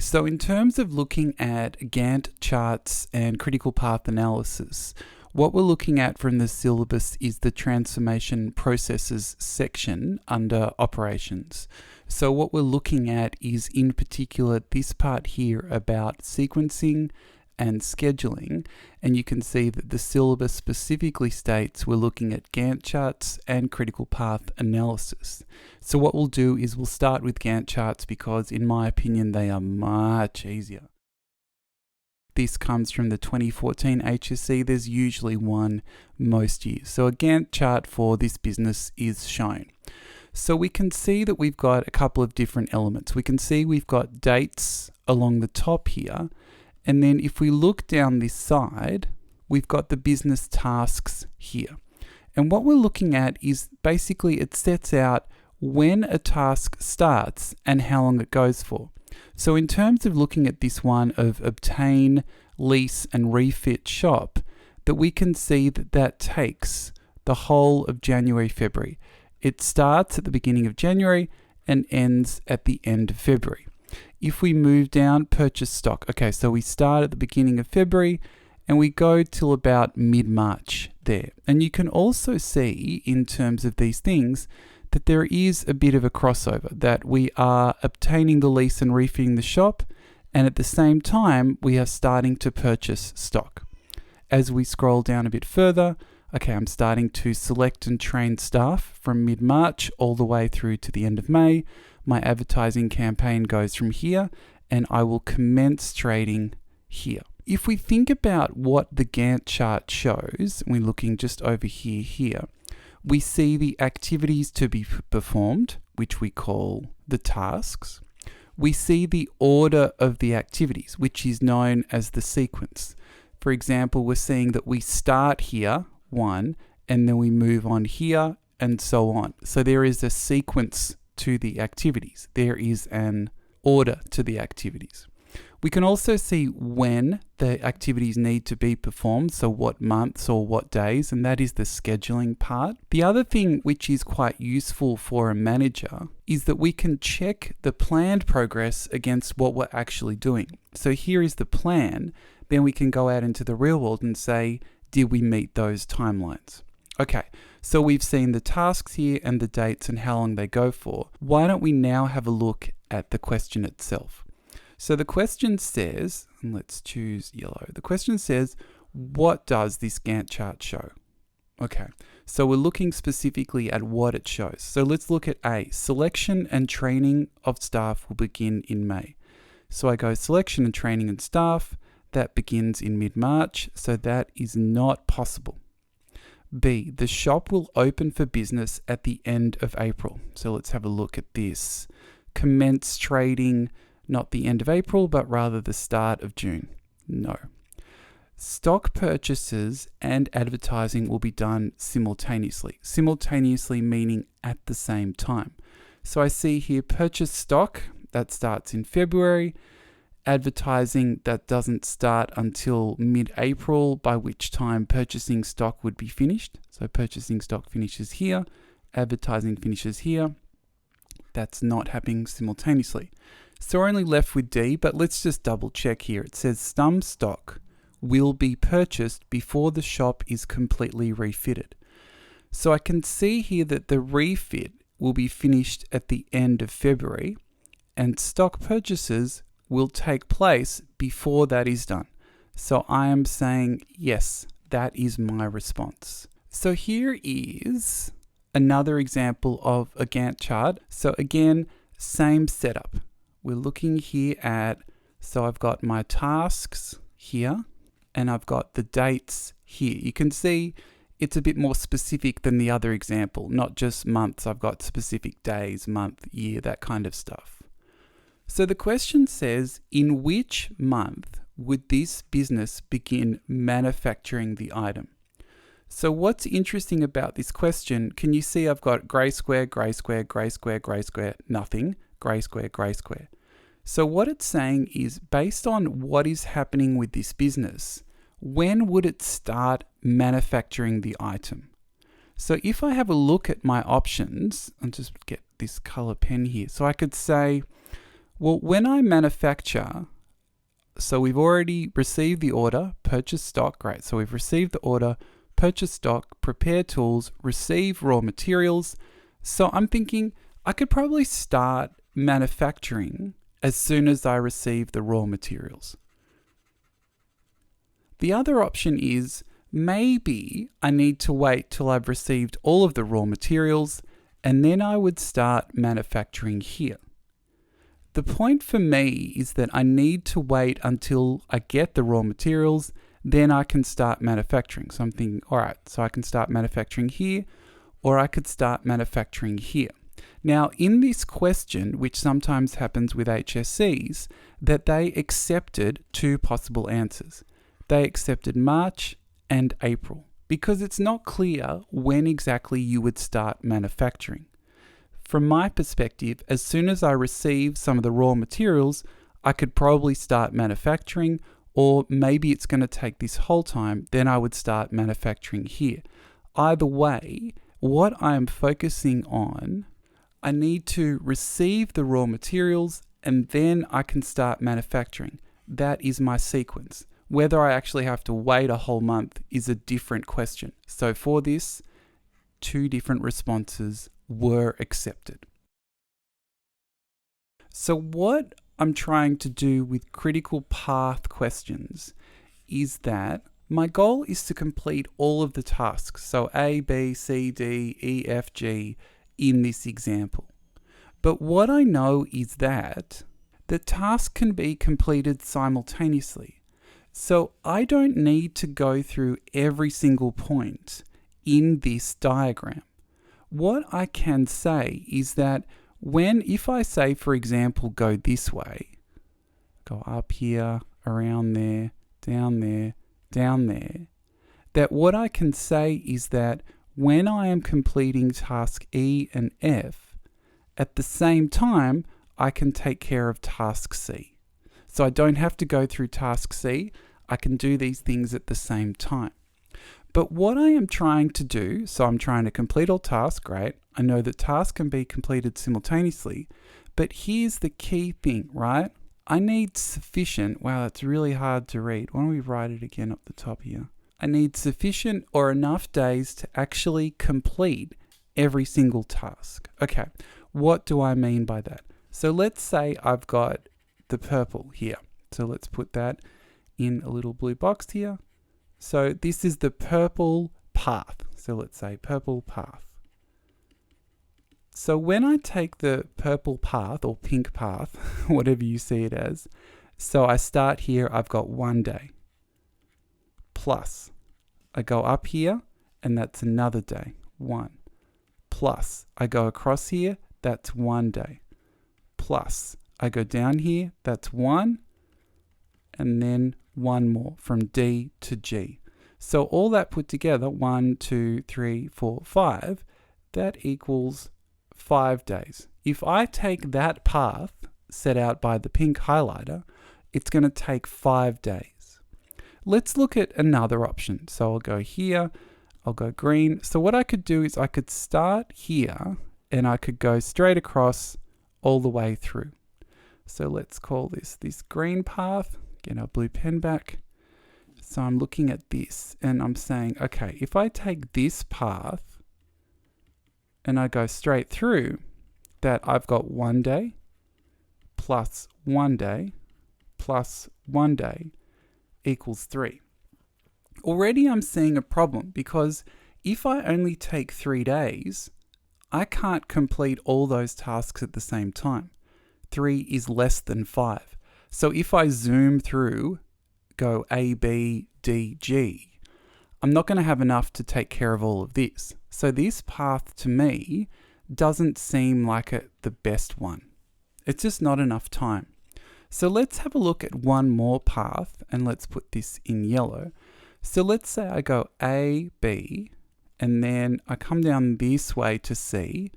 so in terms of looking at Gantt charts and critical path analysis, what we're looking at from the syllabus is the transformation processes section under operations. So what we're looking at is in particular this part here about sequencing and scheduling, and you can see that the syllabus specifically states we're looking at Gantt charts and critical path analysis. So what we'll do is we'll start with Gantt charts because in my opinion they are much easier. This comes from the 2014 HSC. There's usually one most years. So a Gantt chart for this business is shown. So we can see that we've got a couple of different elements. We can see we've got dates along the top here. And then if we look down this side, we've got the business tasks here. And what we're looking at is basically it sets out when a task starts and how long it goes for. So in terms of looking at this one of obtain, lease and refit shop, that we can see that that takes the whole of January, February. It starts at the beginning of January and ends at the end of February. If we move down, purchase stock. Okay, so we start at the beginning of February and we go till about mid-March there. And you can also see in terms of these things that there is a bit of a crossover, that we are obtaining the lease and refitting the shop, and at the same time, we are starting to purchase stock. As we scroll down a bit further, okay, I'm starting to select and train staff from mid-March all the way through to the end of May. My advertising campaign goes from here, and I will commence trading here. If we think about what the Gantt chart shows, we're looking just over here, we see the activities to be performed, which we call the tasks. We see the order of the activities, which is known as the sequence. For example, we're seeing that we start here, one, and then we move on here, and so on. So there is a sequence to the activities. There is an order to the activities. We can also see when the activities need to be performed, so what months or what days, and that is the scheduling part. The other thing which is quite useful for a manager is that we can check the planned progress against what we're actually doing. So here is the plan, then we can go out into the real world and say, did we meet those timelines? Okay, so we've seen the tasks here and the dates and how long they go for. Why don't we now have a look at the question itself? So the question says, and let's choose yellow. The question says, what does this Gantt chart show? Okay, so we're looking specifically at what it shows. So let's look at A. Selection and training of staff will begin in May. So I go selection and training and staff. That begins in mid-March, so that is not possible. B. The shop will open for business at the end of April. So let's have a look at this. Commence trading, not the end of April, but rather the start of June. No. Stock purchases and advertising will be done simultaneously. Simultaneously meaning at the same time. So I see here purchase stock, that starts in February. Advertising, that doesn't start until mid-April, by which time purchasing stock would be finished. So purchasing stock finishes here, advertising finishes here. That's not happening simultaneously. So we're only left with D, but let's just double check here. It says some stock will be purchased before the shop is completely refitted. So I can see here that the refit will be finished at the end of February, and stock purchases will take place before that is done. So I am saying, yes, that is my response. So here is another example of a Gantt chart. So again, same setup. We're looking here at, so I've got my tasks here, and I've got the dates here. You can see it's a bit more specific than the other example, not just months. I've got specific days, month, year, that kind of stuff. So the question says, in which month would this business begin manufacturing the item? So what's interesting about this question, can you see I've got grey square, grey square, grey square, grey square, nothing, grey square, grey square. So what it's saying is, based on what is happening with this business, when would it start manufacturing the item? So if I have a look at my options, I'll just get this color pen here. So I could say, Well, when I manufacture, so we've already received the order, purchase stock, great. So we've received the order, purchase stock, prepare tools, receive raw materials. So I'm thinking I could probably start manufacturing as soon as I receive the raw materials. The other option is maybe I need to wait till I've received all of the raw materials and then I would start manufacturing here. The point for me is that I need to wait until I get the raw materials, then I can start manufacturing. So I'm thinking, all right, so I can start manufacturing here, or I could start manufacturing here. Now, in this question, which sometimes happens with HSCs, that they accepted two possible answers. They accepted March and April, because it's not clear when exactly you would start manufacturing. From my perspective, as soon as I receive some of the raw materials, I could probably start manufacturing, or maybe it's going to take this whole time, then I would start manufacturing here. Either way, what I am focusing on, I need to receive the raw materials and then I can start manufacturing. That is my sequence. Whether I actually have to wait a whole month is a different question. So for this, two different responses were accepted. So what I'm trying to do with critical path questions is that my goal is to complete all of the tasks. So A, B, C, D, E, F, G in this example. But what I know is that the task can be completed simultaneously. So I don't need to go through every single point in this diagram. What I can say is that if I say, for example, go this way, go up here, around there, down there, down there, that what I can say is that when I am completing task E and F, at the same time, I can take care of task C. So I don't have to go through task C, I can do these things at the same time. But what I am trying to do, so I'm trying to complete all tasks, great. I know that tasks can be completed simultaneously, but here's the key thing, right? I need sufficient, wow, that's really hard to read. Why don't we write it again up the top here? I need sufficient or enough days to actually complete every single task. Okay, what do I mean by that? So let's say I've got the purple here. So let's put that in a little blue box here. So this is the purple path. So let's say purple path. So when I take the purple path or pink path, whatever you see it as, so I start here, I've got 1 day. Plus, I go up here and that's another day, 1. Plus, I go across here, that's 1 day. Plus, I go down here, that's 1. And then 1 more from D to G. So all that put together, 1, 2, 3, 4, 5, that equals 5 days. If I take that path set out by the pink highlighter, it's going to take 5 days. Let's look at another option. So I'll go here, I'll go green. So what I could do is I could start here and I could go straight across all the way through. So let's call this green path. Get our blue pen back. So I'm looking at this and I'm saying, okay, if I take this path and I go straight through, that I've got 1 day plus 1 day plus 1 day equals 3. Already I'm seeing a problem because if I only take 3 days, I can't complete all those tasks at the same time. 3 is less than 5. So if I zoom through, go A, B, D, G, I'm not going to have enough to take care of all of this. So this path to me doesn't seem like the best one. It's just not enough time. So let's have a look at one more path and let's put this in yellow. So let's say I go A, B, and then I come down this way to C,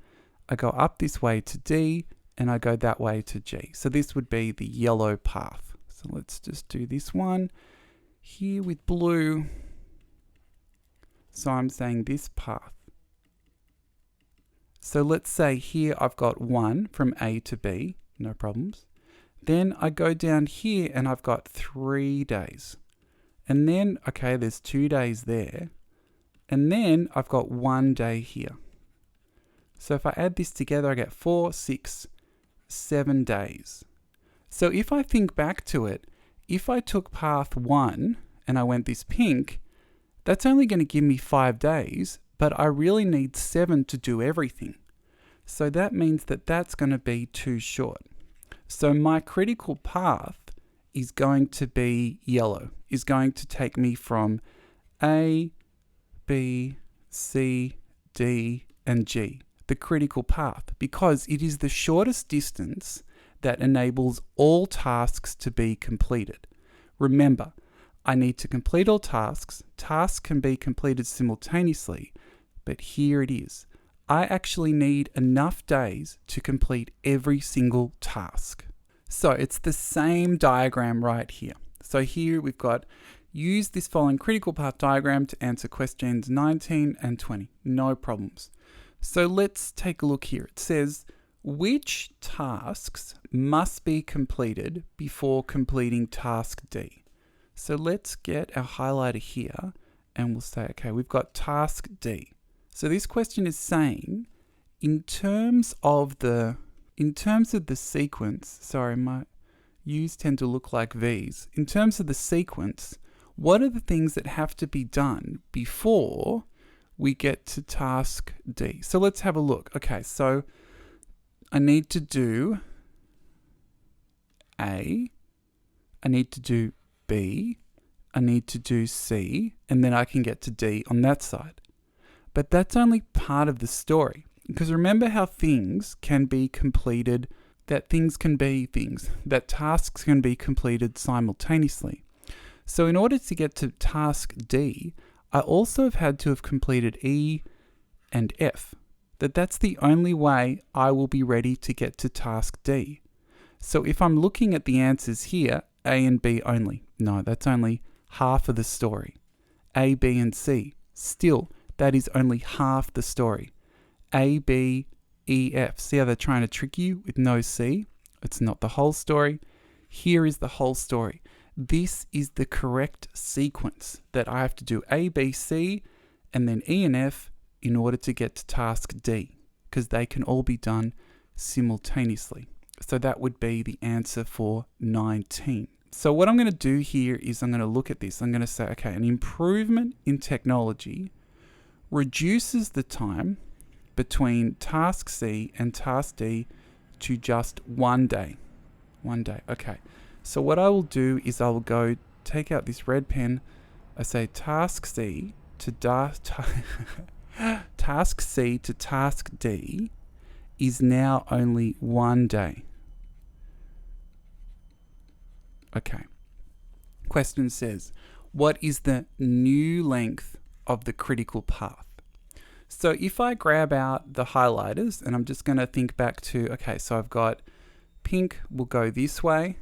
I go up this way to D, and I go that way to G. So this would be the yellow path. So let's just do this one here with blue. So I'm saying this path. So let's say here I've got 1 from A to B, no problems. Then I go down here and I've got 3 days. And then, okay, there's 2 days there. And then I've got 1 day here. So if I add this together, I get 4, 6, 7 days. So if I think back to it, if I took path 1 and I went this pink, that's only going to give me 5 days, but I really need 7 to do everything. So that means that that's going to be too short. So my critical path is going to be yellow, is going to take me from A, B, C, D, and G, the critical path, because it is the shortest distance that enables all tasks to be completed. Remember, I need to complete all tasks. Tasks can be completed simultaneously, but here it is. I actually need enough days to complete every single task. So it's the same diagram right here. So here we've got, use this following critical path diagram to answer questions 19 and 20. No problems. So let's take a look here. It says, which tasks must be completed before completing task D? So let's get our highlighter here and we'll say, okay, we've got task D. So this question is saying, in terms of the sequence, sorry, my U's tend to look like V's. In terms of the sequence, what are the things that have to be done before we get to task D? So let's have a look. Okay, so I need to do A, I need to do B, I need to do C, and then I can get to D on that side. But that's only part of the story. Because remember how things can be completed, that tasks can be completed simultaneously. So in order to get to task D, I also have had to have completed E and F. That's the only way I will be ready to get to task D. So if I'm looking at the answers here, A and B only. No, that's only half of the story. A, B, and C. Still, that is only half the story. A, B, E, F. See how they're trying to trick you with no C? It's not the whole story. Here is the whole story. This is the correct sequence that I have to do A, B, C, and then E and F in order to get to task D, because they can all be done simultaneously. So that would be the answer for 19. So what I'm going to do here is I'm going to look at this. I'm going to say, okay, an improvement in technology reduces the time between task C and task D to just 1 day. 1 day. Okay. So what I will do is I will go take out this red pen. I say task C to task C to task D is now only 1 day. Okay. Question says, what is the new length of the critical path? So if I grab out the highlighters, and I'm just going to think back to, okay, so I've got pink will go this way,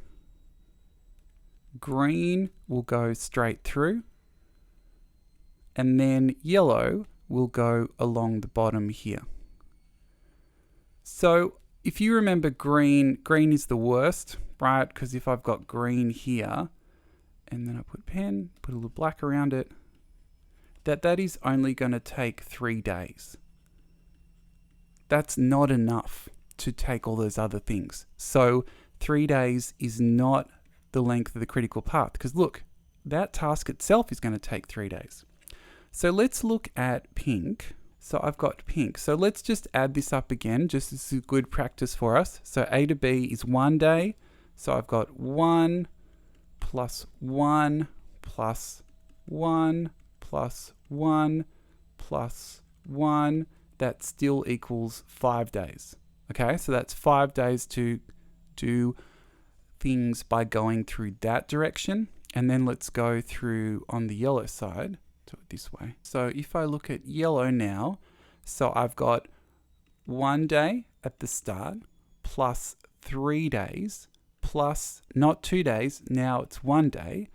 green will go straight through, and then yellow will go along the bottom here. So if you remember green is the worst, right? Because if I've got green here, and then I put pen, put a little black around it, that is only going to take 3 days. That's not enough to take all those other things. So 3 days is not the length of the critical path, because look, that task itself is going to take 3 days. So let's look at pink. So I've got pink. So let's just add this up again, just as a good practice for us. So A to B is 1 day. So I've got 1 plus 1 plus 1 plus 1 plus 1. That still equals 5 days. Okay, so that's 5 days to do things by going through that direction. And then let's go through on the yellow side. Do it this way. So if I look at yellow now, so I've got 1 day at the start plus 3 days plus not 2 days. Now it's 1 day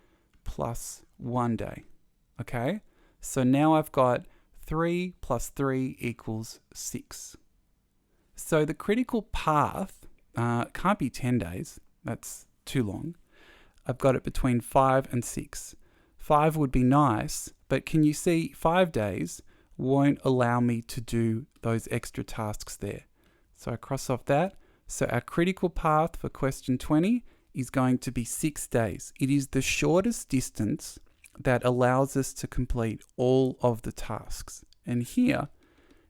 plus 1 day. Okay. So now I've got 3 plus 3 equals 6. So the critical path can't be 10 days. That's too long. I've got it between 5 and 6. 5 would be nice, but can you see 5 days won't allow me to do those extra tasks there. So I cross off that. So our critical path for question 20 is going to be 6 days. It is the shortest distance that allows us to complete all of the tasks. And here,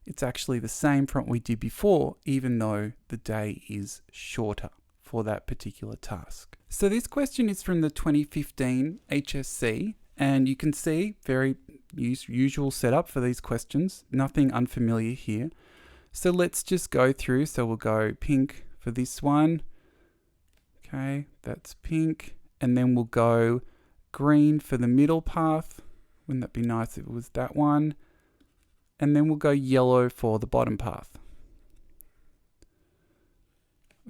it's actually the same from what we did before, even though the day is shorter for that particular task. So this question is from the 2015 HSC, and you can see very usual setup for these questions, nothing unfamiliar here. So let's just go through. So we'll go pink for this one. Okay, that's pink. And then we'll go green for the middle path. Wouldn't that be nice if it was that one? And then we'll go yellow for the bottom path.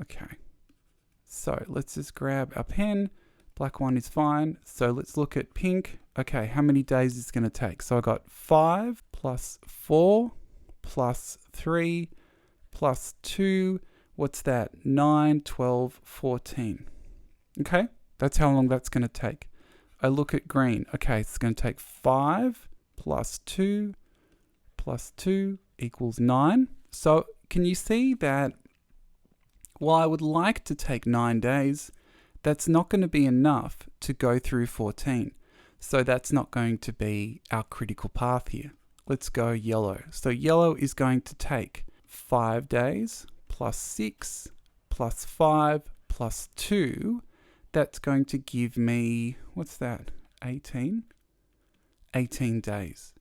Okay, so let's just grab our pen. Black one is fine. So let's look at pink. Okay, how many days is it going to take? So I got 5 plus 4 plus 3 plus 2. What's that? 9, 12, 14. Okay, that's how long that's going to take. I look at green. Okay, it's going to take 5 plus 2 plus 2 equals 9. So can you see that while I would like to take 9 days, that's not going to be enough to go through 14. So that's not going to be our critical path here. Let's go yellow. So yellow is going to take 5 days plus 6 plus 5 plus 2. That's going to give me, what's that? 18? 18 days.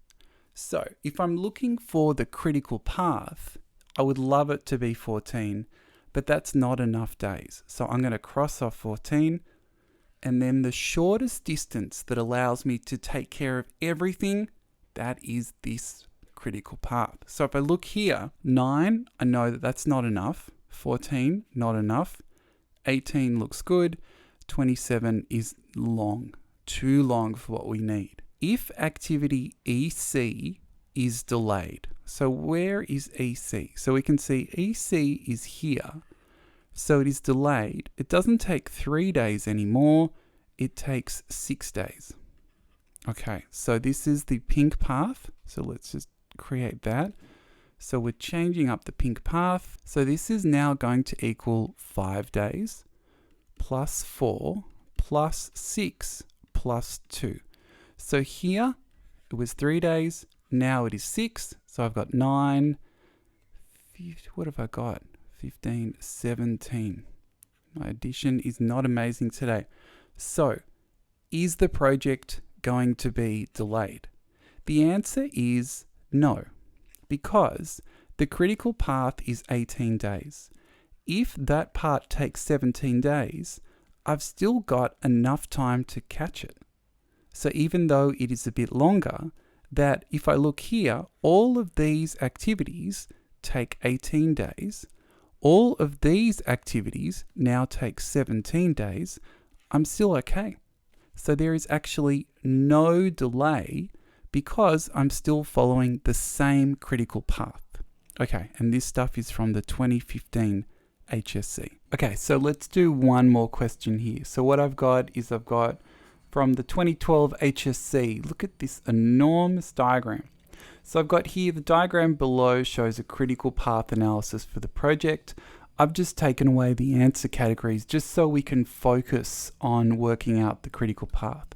So if I'm looking for the critical path, I would love it to be 14, but that's not enough days. So I'm going to cross off 14, and then the shortest distance that allows me to take care of everything, that is this critical path. So if I look here, 9, I know that that's not enough. 14, not enough. 18 looks good. 27 is long, too long for what we need. If activity EC is delayed, so where is EC? So we can see EC is here. So it is delayed. It doesn't take 3 days anymore. It takes 6 days. Okay, so this is the pink path. So let's just create that. So we're changing up the pink path. So this is now going to equal 5 days plus 4 plus 6 plus 2. So here it was 3 days. Now it is 6. So I've got 9. What have I got? 15, 17. My addition is not amazing today. So is the project going to be delayed? The answer is no, because the critical path is 18 days. If that part takes 17 days, I've still got enough time to catch it. So even though it is a bit longer, that if I look here, all of these activities take 18 days. All of these activities now take 17 days. I'm still okay. So there is actually no delay because I'm still following the same critical path. Okay, and this stuff is from the 2015 HSC. Okay, so let's do one more question here. So what I've got is from the 2012 HSC, look at this enormous diagram. So I've got here, the diagram below shows a critical path analysis for the project. I've just taken away the answer categories just so we can focus on working out the critical path.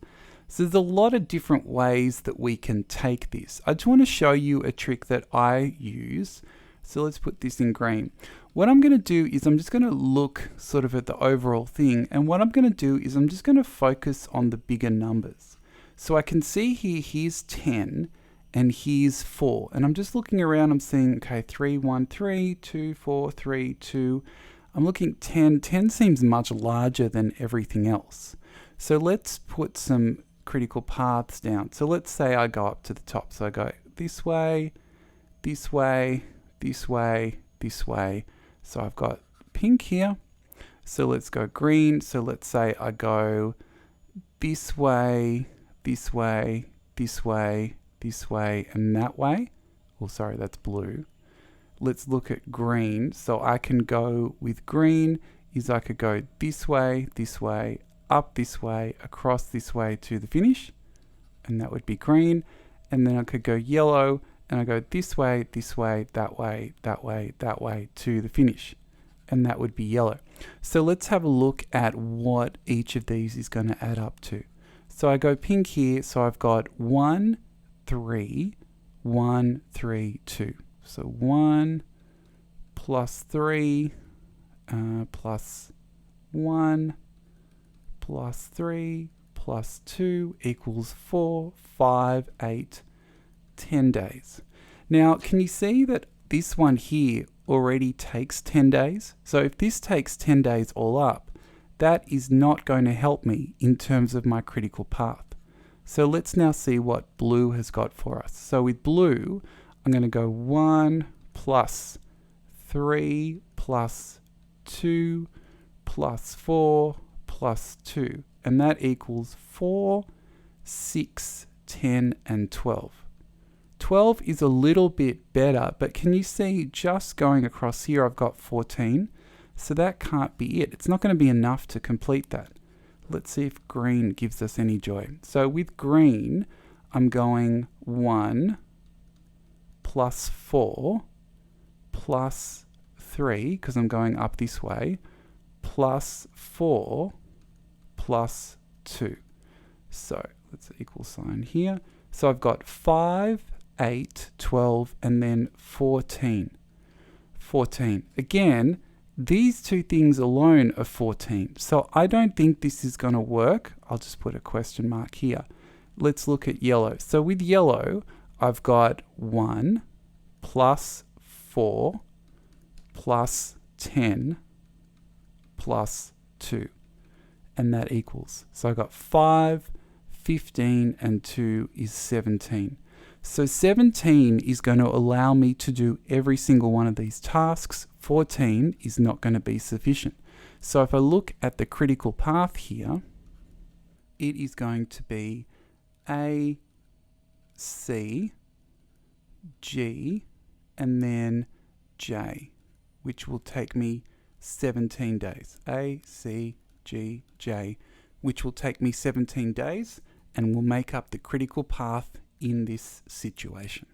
So there's a lot of different ways that we can take this. I just want to show you a trick that I use. So let's put this in green. What I'm going to do is I'm just going to look sort of at the overall thing. And what I'm going to do is I'm just going to focus on the bigger numbers. So I can see here, here's 10 and here's 4. And I'm just looking around, I'm seeing, okay, 3, 1, 3, 2, 4, 3, 2. I'm looking 10. 10 seems much larger than everything else. So let's put some critical paths down. So let's say I go up to the top. So I go this way, this way, this way, this way. So I've got pink here. So let's go green. So let's say I go this way, this way, this way, this way, and that way. Oh, sorry, that's blue. Let's look at green. So I can go with green is I could go this way, up this way, across this way to the finish, and that would be green. And then I could go yellow, and I go this way, that way to the finish, and that would be yellow. So let's have a look at what each of these is going to add up to. So I go pink here, so I've got 1, 3, 1, 3, 2. So 1 plus 3 plus 1 plus 3 plus 2 equals 4, 5, 8, 10 days. Now, can you see that this one here already takes 10 days? So if this takes 10 days all up, that is not going to help me in terms of my critical path. So let's now see what blue has got for us. So with blue, I'm going to go 1 plus 3 plus 2 plus 4 plus 2. And that equals 4, 6, 10, and 12. 12 is a little bit better, but can you see just going across here, I've got 14. So that can't be it. It's not going to be enough to complete that. Let's see if green gives us any joy. So with green, I'm going 1 plus 4 plus 3, because I'm going up this way, plus 4 plus 2. So let's equal sign here. So I've got 5, 8, 12, and then 14. 14. Again, these two things alone are 14. So I don't think this is going to work. I'll just put a question mark here. Let's look at yellow. So with yellow, I've got 1 plus 4 plus 10 plus 2. And that equals. So I've got 5, 15, and 2 is 17. So 17 is going to allow me to do every single one of these tasks. 14 is not going to be sufficient. So if I look at the critical path here, it is going to be A, C, G, and then J, which will take me 17 days. A, C, G, J, which will take me 17 days and will make up the critical path in this situation.